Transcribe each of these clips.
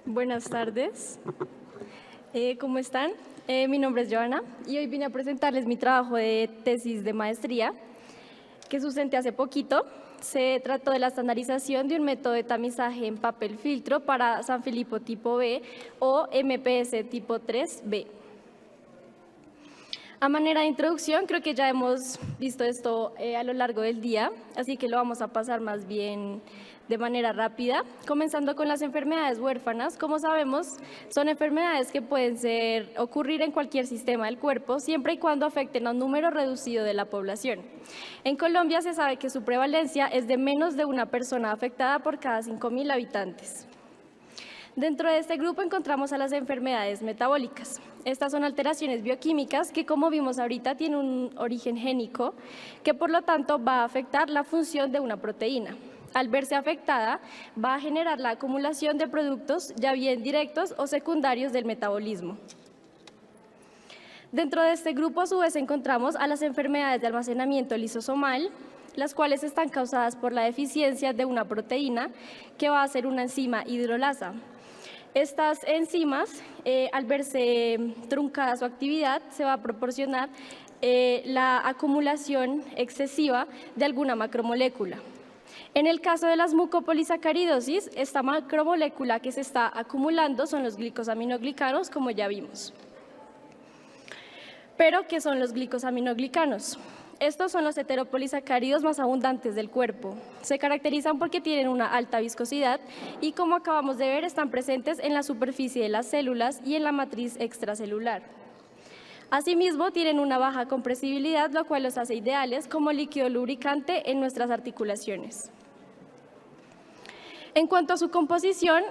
Buenas tardes. ¿Cómo están? Mi nombre es Joana y hoy vine a presentarles mi trabajo de tesis de maestría que sustenté hace poquito. Se trató de la estandarización de un método de tamizaje en papel filtro para Sanfilippo tipo B o MPS tipo 3B. A manera de introducción, creo que ya hemos visto esto a lo largo del día, así que lo vamos a pasar más bien de manera rápida, comenzando con las enfermedades huérfanas. Como sabemos, son enfermedades que pueden ocurrir en cualquier sistema del cuerpo, siempre y cuando afecten a un número reducido de la población. En Colombia se sabe que su prevalencia es de menos de una persona afectada por cada 5.000 habitantes. Dentro de este grupo encontramos a las enfermedades metabólicas. Estas son alteraciones bioquímicas que, como vimos ahorita, tienen un origen génico que por lo tanto va a afectar la función de una proteína. Al verse afectada, va a generar la acumulación de productos ya bien directos o secundarios del metabolismo. Dentro de este grupo, a su vez, encontramos a las enfermedades de almacenamiento lisosomal, las cuales están causadas por la deficiencia de una proteína que va a ser una enzima hidrolasa. Estas enzimas, al verse truncada su actividad, se va a proporcionar la acumulación excesiva de alguna macromolécula. En el caso de las mucopolisacaridosis, esta macromolécula que se está acumulando son los glicosaminoglicanos, como ya vimos. Pero, ¿qué son los glicosaminoglicanos? Estos son los heteropolisacáridos más abundantes del cuerpo. Se caracterizan porque tienen una alta viscosidad y, como acabamos de ver, están presentes en la superficie de las células y en la matriz extracelular. Asimismo, tienen una baja compresibilidad, lo cual los hace ideales como líquido lubricante en nuestras articulaciones. En cuanto a su composición,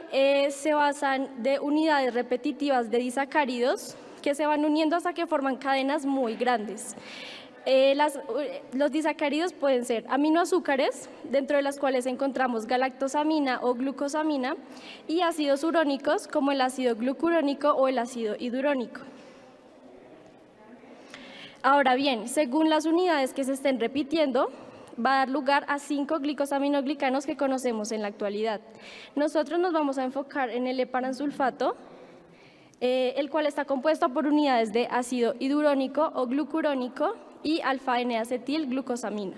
se basan de unidades repetitivas de disacáridos que se van uniendo hasta que forman cadenas muy grandes. Los disacáridos pueden ser aminoazúcares, dentro de las cuales encontramos galactosamina o glucosamina, y ácidos urónicos como el ácido glucurónico o el ácido hidurónico. Ahora bien, según las unidades que se estén repitiendo, va a dar lugar a 5 glicosaminoglicanos que conocemos en la actualidad. Nosotros nos vamos a enfocar en el heparansulfato, el cual está compuesto por unidades de ácido hidurónico o glucurónico y alfa-N-acetilglucosamina.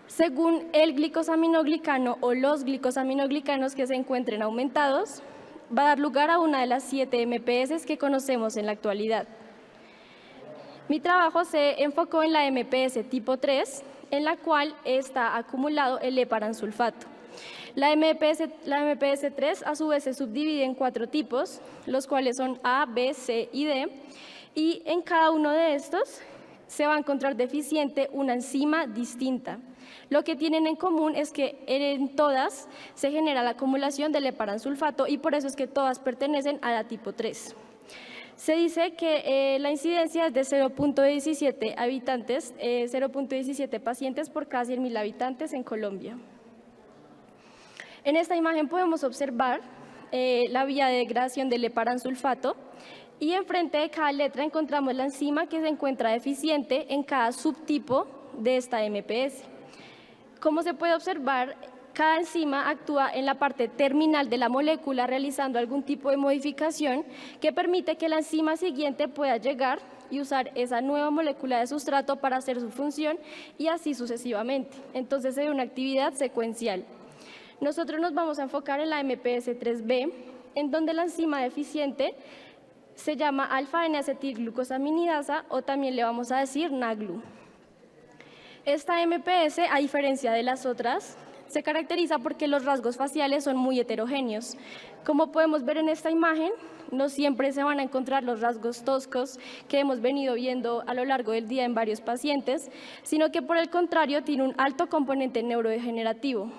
Según el glicosaminoglicano o los glicosaminoglicanos que se encuentren aumentados, va a dar lugar a una de las 7 MPS que conocemos en la actualidad. Mi trabajo se enfocó en la MPS tipo 3, en la cual está acumulado el heparansulfato. La MPS 3 a su vez se subdivide en 4 tipos, los cuales son A, B, C y D, y en cada uno de estos se va a encontrar deficiente una enzima distinta. Lo que tienen en común es que en todas se genera la acumulación del heparansulfato y por eso es que todas pertenecen a la tipo 3. Se dice que la incidencia es de 0.17 habitantes, 0.17 pacientes por cada 100.000 habitantes en Colombia. En esta imagen podemos observar la vía de degradación del heparansulfato y enfrente de cada letra encontramos la enzima que se encuentra deficiente en cada subtipo de esta MPS. Como se puede observar, cada enzima actúa en la parte terminal de la molécula realizando algún tipo de modificación que permite que la enzima siguiente pueda llegar y usar esa nueva molécula de sustrato para hacer su función y así sucesivamente. Entonces se ve una actividad secuencial. Nosotros nos vamos a enfocar en la MPS 3B, en donde la enzima deficiente se llama alfa-N-acetilglucosaminidasa o también le vamos a decir NAGLU. Esta MPS, a diferencia de las otras, se caracteriza porque los rasgos faciales son muy heterogéneos. Como podemos ver en esta imagen, no siempre se van a encontrar los rasgos toscos que hemos venido viendo a lo largo del día en varios pacientes, sino que por el contrario tiene un alto componente neurodegenerativo.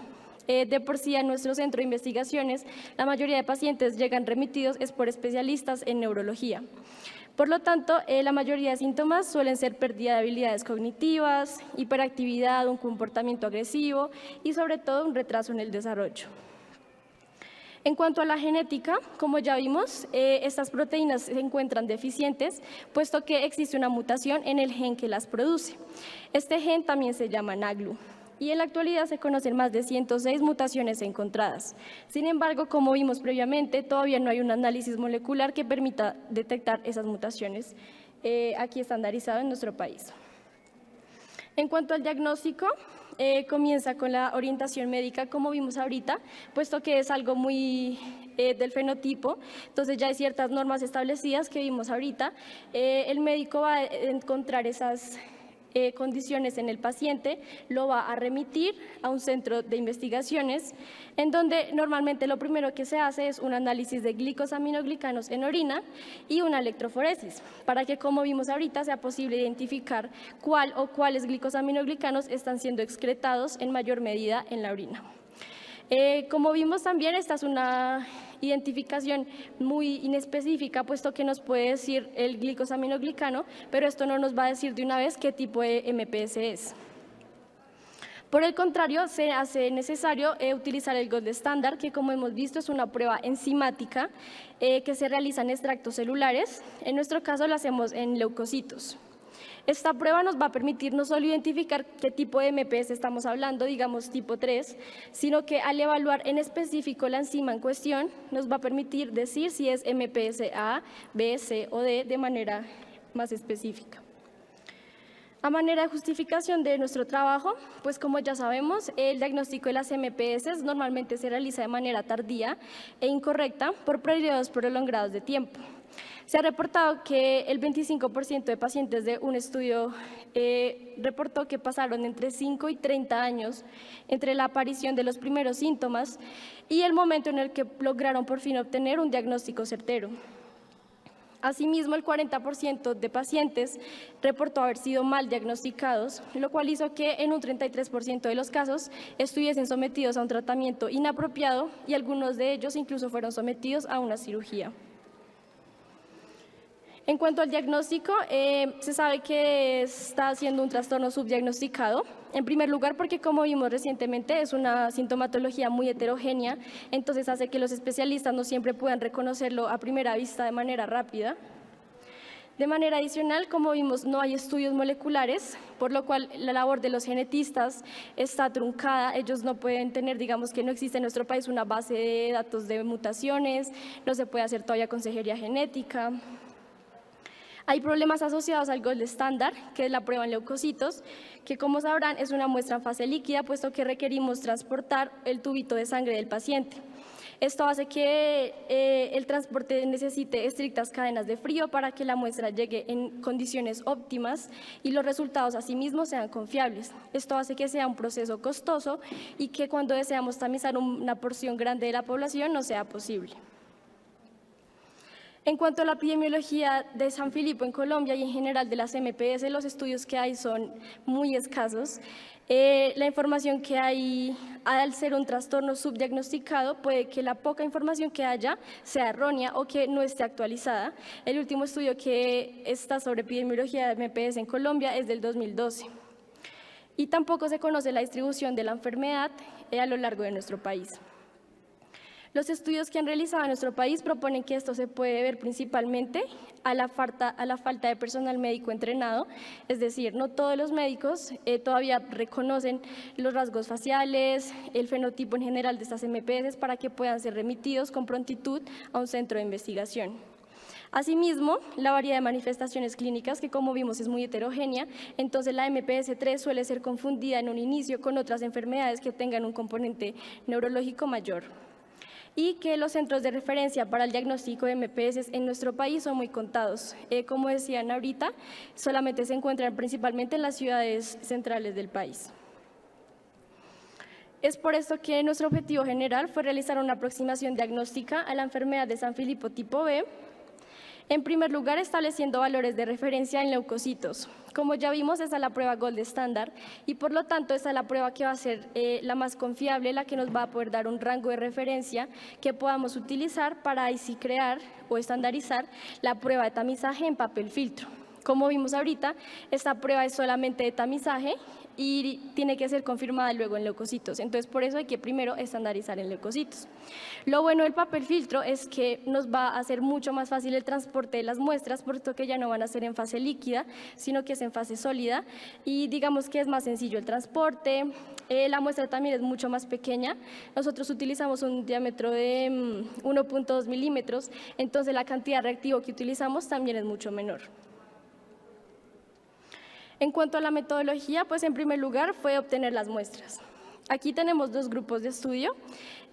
De por sí en nuestro centro de investigaciones, la mayoría de pacientes llegan remitidos por especialistas en neurología. Por lo tanto, la mayoría de síntomas suelen ser pérdida de habilidades cognitivas, hiperactividad, un comportamiento agresivo y sobre todo un retraso en el desarrollo. En cuanto a la genética, como ya vimos, estas proteínas se encuentran deficientes, puesto que existe una mutación en el gen que las produce. Este gen también se llama NAGLU. y en la actualidad se conocen más de 106 mutaciones encontradas. Sin embargo, como vimos previamente, todavía no hay un análisis molecular que permita detectar esas mutaciones aquí estandarizado en nuestro país. En cuanto al diagnóstico, comienza con la orientación médica, como vimos ahorita, puesto que es algo muy del fenotipo, entonces ya hay ciertas normas establecidas que vimos ahorita. El médico va a encontrar esas condiciones en el paciente, lo va a remitir a un centro de investigaciones, en donde normalmente lo primero que se hace es un análisis de glicosaminoglicanos en orina y una electroforesis, para que, como vimos ahorita, sea posible identificar cuál o cuáles glicosaminoglicanos están siendo excretados en mayor medida en la orina. Como vimos también, esta es una identificación muy inespecífica, puesto que nos puede decir el glicosaminoglicano, pero esto no nos va a decir de una vez qué tipo de MPS es. Por el contrario, se hace necesario utilizar el gold estándar, que como hemos visto es una prueba enzimática que se realiza en extractos celulares. En nuestro caso lo hacemos en leucocitos. Esta prueba nos va a permitir no solo identificar qué tipo de MPS estamos hablando, digamos tipo 3, sino que al evaluar en específico la enzima en cuestión, nos va a permitir decir si es MPS A, B, C o D de manera más específica. A manera de justificación de nuestro trabajo, pues como ya sabemos, el diagnóstico de las MPS normalmente se realiza de manera tardía e incorrecta por periodos prolongados de tiempo. Se ha reportado que el 25% de pacientes de un estudio reportó que pasaron entre 5 y 30 años entre la aparición de los primeros síntomas y el momento en el que lograron por fin obtener un diagnóstico certero. Asimismo, el 40% de pacientes reportó haber sido mal diagnosticados, lo cual hizo que en un 33% de los casos estuviesen sometidos a un tratamiento inapropiado y algunos de ellos incluso fueron sometidos a una cirugía. En cuanto al diagnóstico, se sabe que está siendo un trastorno subdiagnosticado. En primer lugar, porque como vimos recientemente, es una sintomatología muy heterogénea, entonces hace que los especialistas no siempre puedan reconocerlo a primera vista de manera rápida. De manera adicional, como vimos, no hay estudios moleculares, por lo cual la labor de los genetistas está truncada. Ellos no pueden tener, digamos que no existe en nuestro país una base de datos de mutaciones, no se puede hacer todavía consejería genética. Hay problemas asociados al gold estándar, que es la prueba en leucocitos, que como sabrán es una muestra en fase líquida, puesto que requerimos transportar el tubito de sangre del paciente. Esto hace que el transporte necesite estrictas cadenas de frío para que la muestra llegue en condiciones óptimas y los resultados asimismo sean confiables. Esto hace que sea un proceso costoso y que cuando deseamos tamizar una porción grande de la población no sea posible. En cuanto a la epidemiología de Sanfilippo en Colombia y en general de las MPS, los estudios que hay son muy escasos. La información que hay al ser un trastorno subdiagnosticado, puede que la poca información que haya sea errónea o que no esté actualizada. El último estudio que está sobre epidemiología de MPS en Colombia es del 2012. Y tampoco se conoce la distribución de la enfermedad a lo largo de nuestro país. Los estudios que han realizado en nuestro país proponen que esto se puede ver principalmente a la falta de personal médico entrenado, es decir, no todos los médicos todavía reconocen los rasgos faciales, el fenotipo en general de estas MPS para que puedan ser remitidos con prontitud a un centro de investigación. Asimismo, la variedad de manifestaciones clínicas, que como vimos es muy heterogénea, entonces la MPS 3 suele ser confundida en un inicio con otras enfermedades que tengan un componente neurológico mayor. Y que los centros de referencia para el diagnóstico de MPS en nuestro país son muy contados. Como decían ahorita, solamente se encuentran principalmente en las ciudades centrales del país. Es por esto que nuestro objetivo general fue realizar una aproximación diagnóstica a la enfermedad de Sanfilippo tipo B, en primer lugar, estableciendo valores de referencia en leucocitos. Como ya vimos, esa es la prueba gold estándar y por lo tanto esa es la prueba que va a ser la más confiable, la que nos va a poder dar un rango de referencia que podamos utilizar para ahí sí crear o estandarizar la prueba de tamizaje en papel filtro. Como vimos ahorita, esta prueba es solamente de tamizaje y tiene que ser confirmada luego en leucocitos. Entonces, por eso hay que primero estandarizar en leucocitos. Lo bueno del papel filtro es que nos va a hacer mucho más fácil el transporte de las muestras, puesto que ya no van a ser en fase líquida, sino que es en fase sólida. Y digamos que es más sencillo el transporte. La muestra también es mucho más pequeña. Nosotros utilizamos un diámetro de 1.2 milímetros, entonces la cantidad de reactivo que utilizamos también es mucho menor. En cuanto a la metodología, pues en primer lugar fue obtener las muestras. Aquí tenemos dos grupos de estudio.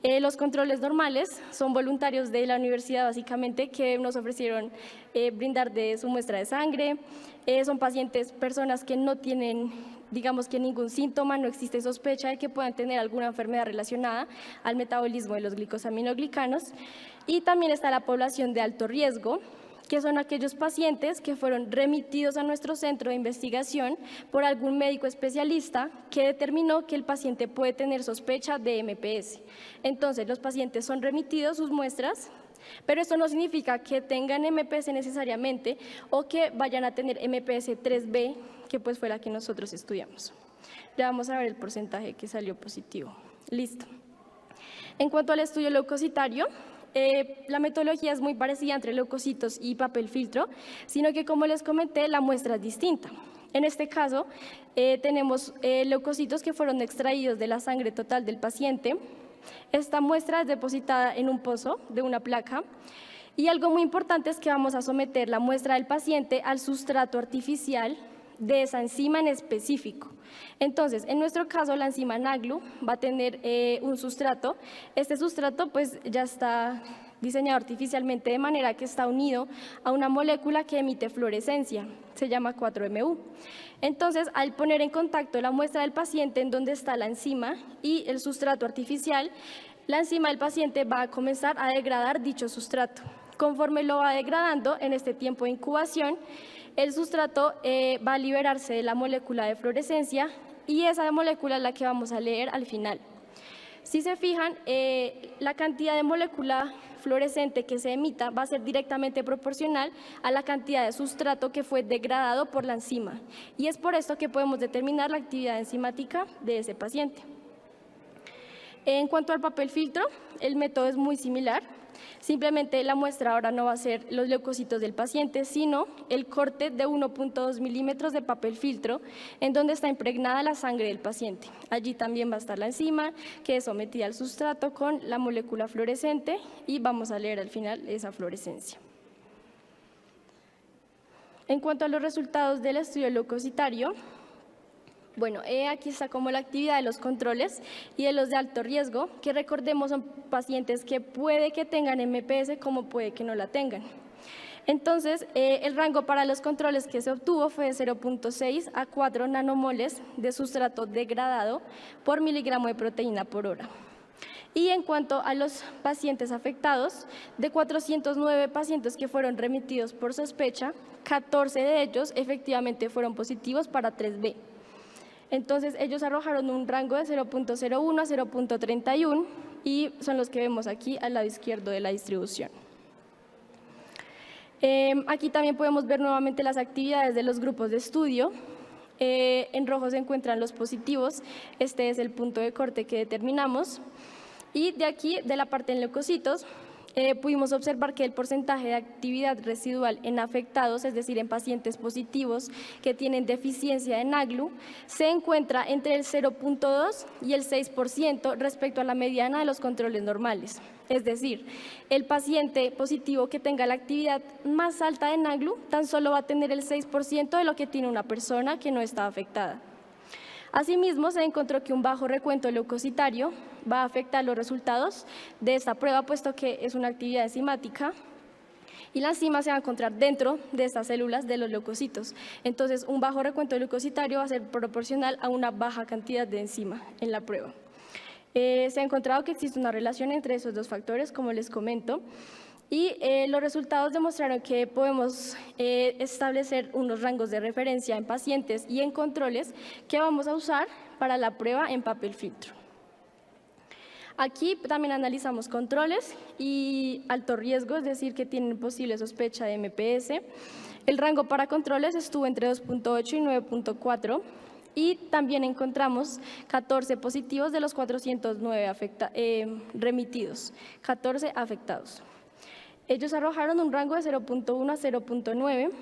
Los controles normales son voluntarios de la universidad básicamente que nos ofrecieron brindar de su muestra de sangre. Son pacientes, personas que no tienen, digamos que ningún síntoma, no existe sospecha de que puedan tener alguna enfermedad relacionada al metabolismo de los glicosaminoglicanos. Y también está la población de alto riesgo, que son aquellos pacientes que fueron remitidos a nuestro centro de investigación por algún médico especialista que determinó que el paciente puede tener sospecha de MPS. Entonces, los pacientes son remitidos sus muestras, pero esto no significa que tengan MPS necesariamente o que vayan a tener MPS 3B, que pues fue la que nosotros estudiamos. Ya vamos a ver el porcentaje que salió positivo. Listo. En cuanto al estudio leucocitario, la metodología es muy parecida entre leucocitos y papel filtro, sino que, como les comenté, la muestra es distinta. En este caso, tenemos leucocitos que fueron extraídos de la sangre total del paciente. Esta muestra es depositada en un pozo de una placa y algo muy importante es que vamos a someter la muestra del paciente al sustrato artificial de esa enzima en específico. Entonces, en nuestro caso, la enzima NAGLU va a tener un sustrato. Este sustrato pues ya está diseñado artificialmente de manera que está unido a una molécula que emite fluorescencia, se llama 4-MU. Entonces, al poner en contacto la muestra del paciente en donde está la enzima y el sustrato artificial, la enzima del paciente va a comenzar a degradar dicho sustrato. Conforme lo va degradando en este tiempo de incubación, el sustrato va a liberarse de la molécula de fluorescencia y esa molécula es la que vamos a leer al final. Si se fijan, la cantidad de molécula fluorescente que se emita va a ser directamente proporcional a la cantidad de sustrato que fue degradado por la enzima. Y es por esto que podemos determinar la actividad enzimática de ese paciente. En cuanto al papel filtro, el método es muy similar. Simplemente la muestra ahora no va a ser los leucocitos del paciente, sino el corte de 1.2 milímetros de papel filtro en donde está impregnada la sangre del paciente. Allí también va a estar la enzima que es sometida al sustrato con la molécula fluorescente y vamos a leer al final esa fluorescencia. En cuanto a los resultados del estudio leucocitario, bueno, aquí está como la actividad de los controles y de los de alto riesgo, que recordemos son pacientes que puede que tengan MPS como puede que no la tengan. Entonces, el rango para los controles que se obtuvo fue de 0.6 a 4 nanomoles de sustrato degradado por miligramo de proteína por hora. Y en cuanto a los pacientes afectados, de 409 pacientes que fueron remitidos por sospecha, 14 de ellos efectivamente fueron positivos para 3B. Entonces, ellos arrojaron un rango de 0.01 a 0.31 y son los que vemos aquí al lado izquierdo de la distribución. Aquí también podemos ver nuevamente las actividades de los grupos de estudio. En rojo se encuentran los positivos, este es el punto de corte que determinamos. Y de aquí, de la parte en leucocitos, pudimos observar que el porcentaje de actividad residual en afectados, es decir, en pacientes positivos que tienen deficiencia de NAGLU, se encuentra entre el 0.2 y el 6% respecto a la mediana de los controles normales. Es decir, el paciente positivo que tenga la actividad más alta de NAGLU tan solo va a tener el 6% de lo que tiene una persona que no está afectada. Asimismo, se encontró que un bajo recuento leucocitario va a afectar los resultados de esta prueba, puesto que es una actividad enzimática y la enzima se va a encontrar dentro de estas células de los leucocitos. Entonces, un bajo recuento leucocitario va a ser proporcional a una baja cantidad de enzima en la prueba. Se ha encontrado que existe una relación entre esos dos factores, como les comento, y los resultados demostraron que podemos establecer unos rangos de referencia en pacientes y en controles que vamos a usar para la prueba en papel filtro. Aquí también analizamos controles y alto riesgo, es decir, que tienen posible sospecha de MPS. El rango para controles estuvo entre 2.8 y 9.4 y también encontramos 14 positivos de los 409 remitidos, 14 afectados. Ellos arrojaron un rango de 0.1 a 0.9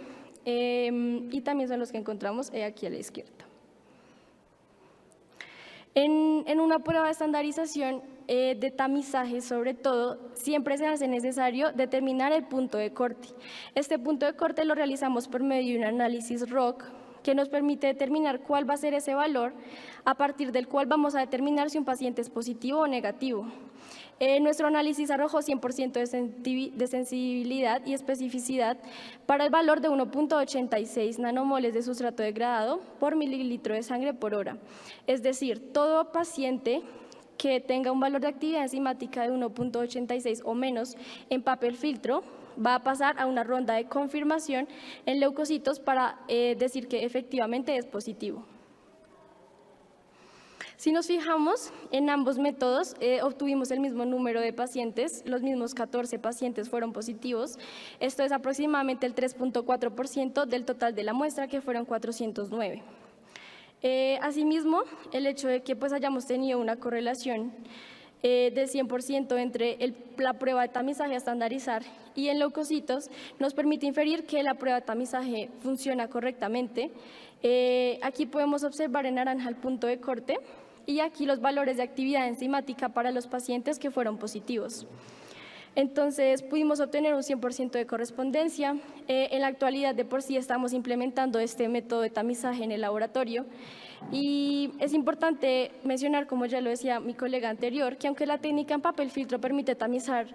y también son los que encontramos aquí a la izquierda. En una prueba de estandarización de tamizaje, sobre todo, siempre se hace necesario determinar el punto de corte. Este punto de corte lo realizamos por medio de un análisis ROC que nos permite determinar cuál va a ser ese valor, a partir del cual vamos a determinar si un paciente es positivo o negativo. Nuestro análisis arrojó 100% de sensibilidad y especificidad para el valor de 1.86 nanomoles de sustrato degradado por mililitro de sangre por hora. Es decir, todo paciente que tenga un valor de actividad enzimática de 1.86 o menos en papel filtro va a pasar a una ronda de confirmación en leucocitos para decir que efectivamente es positivo. Si nos fijamos en ambos métodos, obtuvimos el mismo número de pacientes, los mismos 14 pacientes fueron positivos. Esto es aproximadamente el 3.4% del total de la muestra, que fueron 409. Asimismo, el hecho de que hayamos tenido una correlación del 100% entre la prueba de tamizaje a estandarizar y en leucocitos nos permite inferir que la prueba de tamizaje funciona correctamente. Aquí podemos observar en naranja el punto de corte y aquí los valores de actividad enzimática para los pacientes que fueron positivos. Entonces, pudimos obtener un 100% de correspondencia. En la actualidad, de por sí, estamos implementando este método de tamizaje en el laboratorio. Y es importante mencionar, como ya lo decía mi colega anterior, que aunque la técnica en papel filtro permite tamizar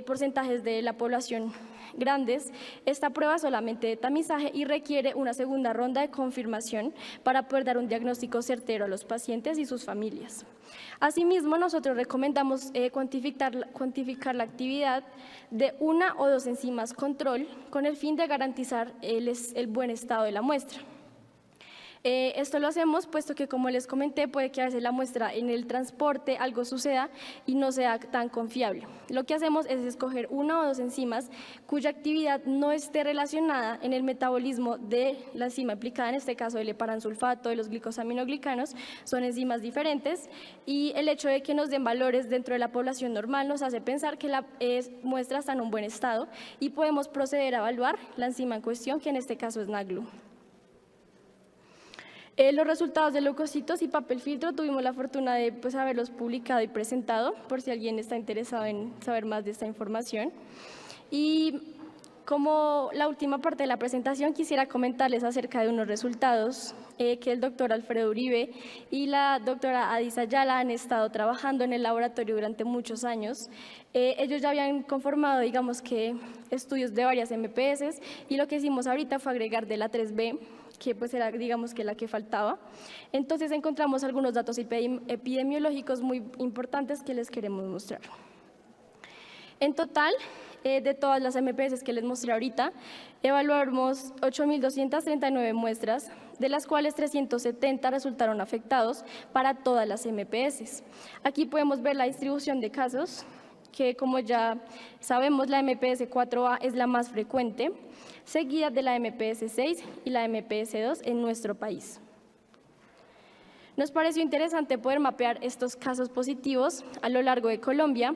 porcentajes de la población grandes, esta prueba es solamente de tamizaje y requiere una segunda ronda de confirmación para poder dar un diagnóstico certero a los pacientes y sus familias. Asimismo, nosotros recomendamos cuantificar la actividad de una o dos enzimas control con el fin de garantizar el buen estado de la muestra. Esto lo hacemos puesto que, como les comenté, puede que a veces la muestra en el transporte algo suceda y no sea tan confiable. Lo que hacemos es escoger una o dos enzimas cuya actividad no esté relacionada en el metabolismo de la enzima aplicada, en este caso el heparansulfato, de los glicosaminoglicanos, son enzimas diferentes y el hecho de que nos den valores dentro de la población normal nos hace pensar que la muestra está en un buen estado y podemos proceder a evaluar la enzima en cuestión, que en este caso es NAGLU. Los resultados de leucocitos y papel filtro tuvimos la fortuna de haberlos publicado y presentado, por si alguien está interesado en saber más de esta información. Y como la última parte de la presentación, quisiera comentarles acerca de unos resultados que el doctor Alfredo Uribe y la doctora Adis Ayala han estado trabajando en el laboratorio durante muchos años. Ellos ya habían conformado, digamos que, estudios de varias MPS y lo que hicimos ahorita fue agregar de la 3B, que era, digamos, que la que faltaba. Entonces encontramos algunos datos epidemiológicos muy importantes que les queremos mostrar. En total, de todas las MPS que les mostré ahorita, evaluamos 8.239 muestras, de las cuales 370 resultaron afectados para todas las MPS. Aquí podemos ver la distribución de casos, que como ya sabemos, la MPS 4A es la más frecuente, seguida de la MPS 6 y la MPS 2 en nuestro país. Nos pareció interesante poder mapear estos casos positivos a lo largo de Colombia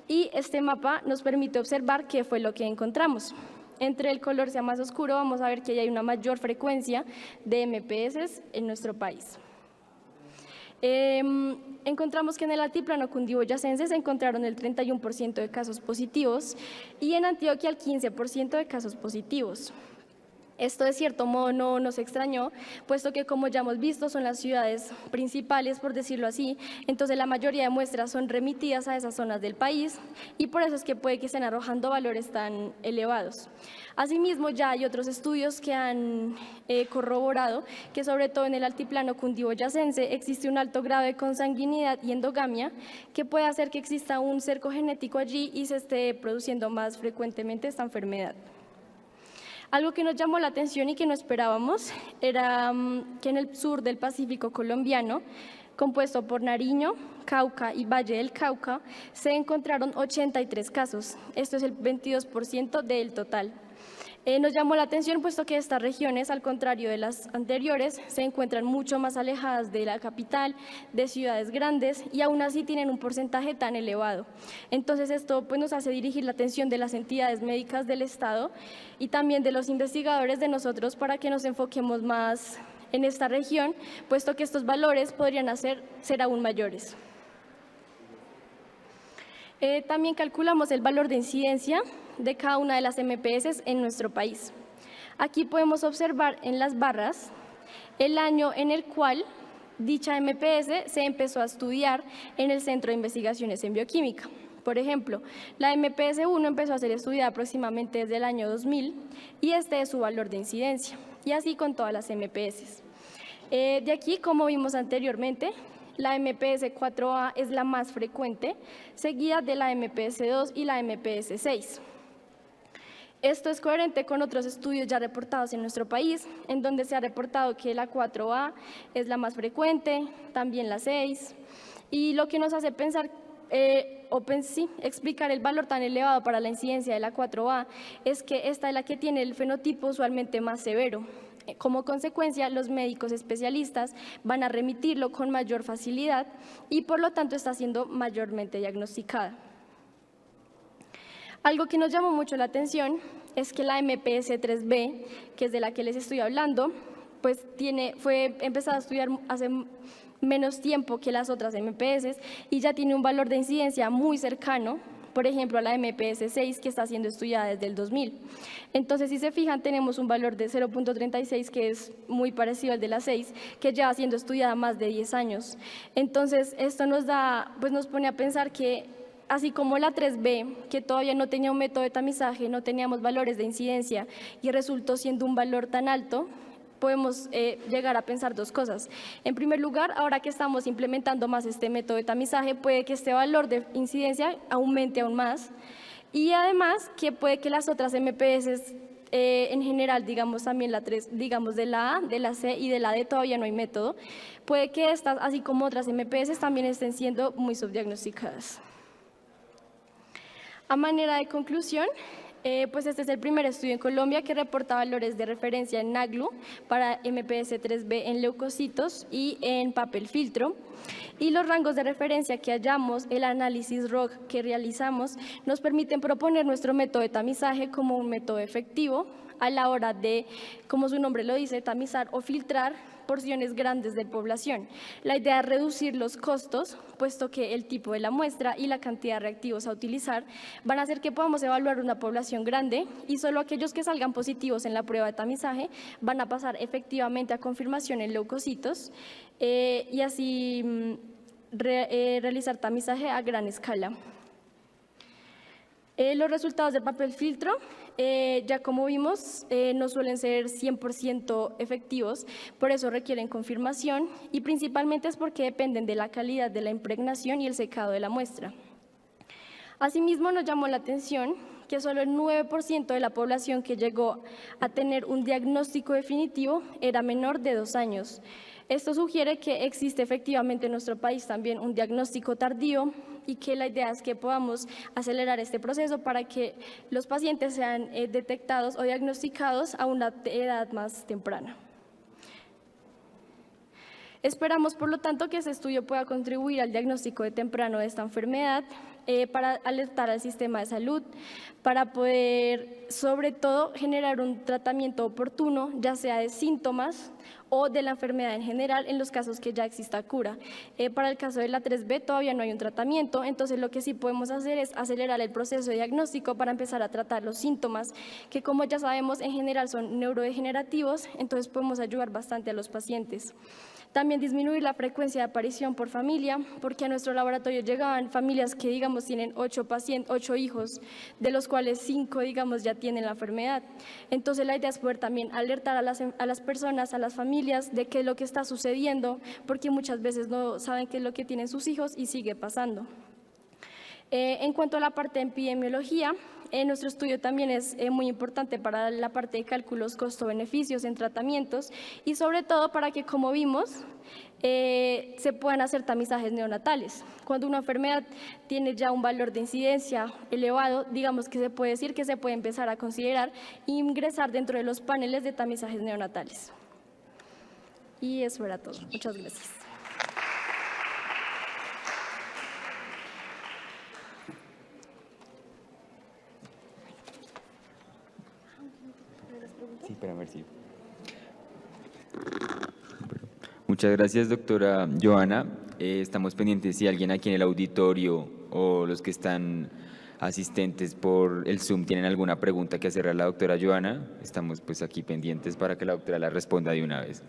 y este mapa nos permite observar qué fue lo que encontramos. Entre el color sea más oscuro vamos a ver que hay una mayor frecuencia de MPS en nuestro país. Encontramos que en el altiplano cundiboyacense se encontraron el 31% de casos positivos y en Antioquia el 15% de casos positivos. Esto de cierto modo no nos extrañó, puesto que, como ya hemos visto, son las ciudades principales, por decirlo así, entonces la mayoría de muestras son remitidas a esas zonas del país y por eso es que puede que estén arrojando valores tan elevados. Asimismo, ya hay otros estudios que han corroborado que, sobre todo en el altiplano cundiboyacense, existe un alto grado de consanguinidad y endogamia que puede hacer que exista un cerco genético allí y se esté produciendo más frecuentemente esta enfermedad. Algo que nos llamó la atención y que no esperábamos era que en el sur del Pacífico colombiano, compuesto por Nariño, Cauca y Valle del Cauca se encontraron 83 casos. Esto es el 22% del total. Nos llamó la atención puesto que estas regiones, al contrario de las anteriores, se encuentran mucho más alejadas de la capital, de ciudades grandes y aún así tienen un porcentaje tan elevado. Entonces esto pues, nos hace dirigir la atención de las entidades médicas del Estado y también de los investigadores de nosotros para que nos enfoquemos más en esta región, puesto que estos valores podrían ser aún mayores. También calculamos el valor de incidencia de cada una de las MPS en nuestro país. Aquí podemos observar en las barras el año en el cual dicha MPS se empezó a estudiar en el Centro de Investigaciones en Bioquímica. Por ejemplo, la MPS 1 empezó a ser estudiada aproximadamente desde el año 2000 y este es su valor de incidencia, y así con todas las MPS. De aquí, como vimos anteriormente, la MPS 4A es la más frecuente, seguida de la MPS 2 y la MPS 6. Esto es coherente con otros estudios ya reportados en nuestro país, en donde se ha reportado que la 4A es la más frecuente, también la 6, y lo que nos hace pensar explicar el valor tan elevado para la incidencia de la 4A es que esta es la que tiene el fenotipo usualmente más severo. Como consecuencia, los médicos especialistas van a remitirlo con mayor facilidad y por lo tanto está siendo mayormente diagnosticada. Algo que nos llamó mucho la atención es que la MPS 3B, que es de la que les estoy hablando, pues fue empezada a estudiar hace menos tiempo que las otras MPS y ya tiene un valor de incidencia muy cercano, por ejemplo, a la MPS 6 que está siendo estudiada desde el 2000. Entonces, si se fijan, tenemos un valor de 0.36 que es muy parecido al de la 6, que lleva siendo estudiada más de 10 años. Entonces, esto nos pone a pensar que así como la 3B, que todavía no tenía un método de tamizaje, no teníamos valores de incidencia y resultó siendo un valor tan alto, podemos llegar a pensar dos cosas. En primer lugar, ahora que estamos implementando más este método de tamizaje, puede que este valor de incidencia aumente aún más y además que puede que las otras MPS en general, digamos también la 3, digamos de la A, de la C y de la D todavía no hay método, puede que estas, así como otras MPS, también estén siendo muy subdiagnosticadas. A manera de conclusión, pues este es el primer estudio en Colombia que reporta valores de referencia en NAGLU para MPS 3B en leucocitos y en papel filtro. Y los rangos de referencia que hallamos, el análisis ROG que realizamos, nos permiten proponer nuestro método de tamizaje como un método efectivo a la hora de, como su nombre lo dice, tamizar o filtrar porciones grandes de población. La idea es reducir los costos, puesto que el tipo de la muestra y la cantidad de reactivos a utilizar van a hacer que podamos evaluar una población grande y solo aquellos que salgan positivos en la prueba de tamizaje van a pasar efectivamente a confirmación en leucocitos y así realizar tamizaje a gran escala. Los resultados del papel filtro, ya como vimos, no suelen ser 100% efectivos, por eso requieren confirmación y principalmente es porque dependen de la calidad de la impregnación y el secado de la muestra. Asimismo, nos llamó la atención que solo el 9% de la población que llegó a tener un diagnóstico definitivo era menor de 2 años. Esto sugiere que existe efectivamente en nuestro país también un diagnóstico tardío y que la idea es que podamos acelerar este proceso para que los pacientes sean detectados o diagnosticados a una edad más temprana. Esperamos, por lo tanto, que este estudio pueda contribuir al diagnóstico de temprano de esta enfermedad, para alertar al sistema de salud, para poder, sobre todo, generar un tratamiento oportuno, ya sea de síntomas o de la enfermedad en general, en los casos que ya exista cura. Para el caso de la 3B todavía no hay un tratamiento, entonces lo que sí podemos hacer es acelerar el proceso de diagnóstico para empezar a tratar los síntomas, que como ya sabemos en general son neurodegenerativos, entonces podemos ayudar bastante a los pacientes. También disminuir la frecuencia de aparición por familia, porque a nuestro laboratorio llegaban familias que, digamos, tienen 8 hijos, de los cuales 5, digamos, ya tienen la enfermedad. Entonces, la idea es poder también alertar a las personas, a las familias, de qué es lo que está sucediendo, porque muchas veces no saben qué es lo que tienen sus hijos y sigue pasando. En cuanto a la parte de epidemiología, nuestro estudio también es muy importante para la parte de cálculos costo-beneficios en tratamientos y sobre todo para que, como vimos, se puedan hacer tamizajes neonatales. Cuando una enfermedad tiene ya un valor de incidencia elevado, digamos que se puede decir que se puede empezar a considerar ingresar dentro de los paneles de tamizajes neonatales. Y eso era todo. Muchas gracias. Sí, para ver si. Muchas gracias, doctora Joana. Estamos pendientes si alguien aquí en el auditorio o los que están asistentes por el Zoom tienen alguna pregunta que hacerle a la doctora Joana. Estamos pues aquí pendientes para que la doctora la responda de una vez.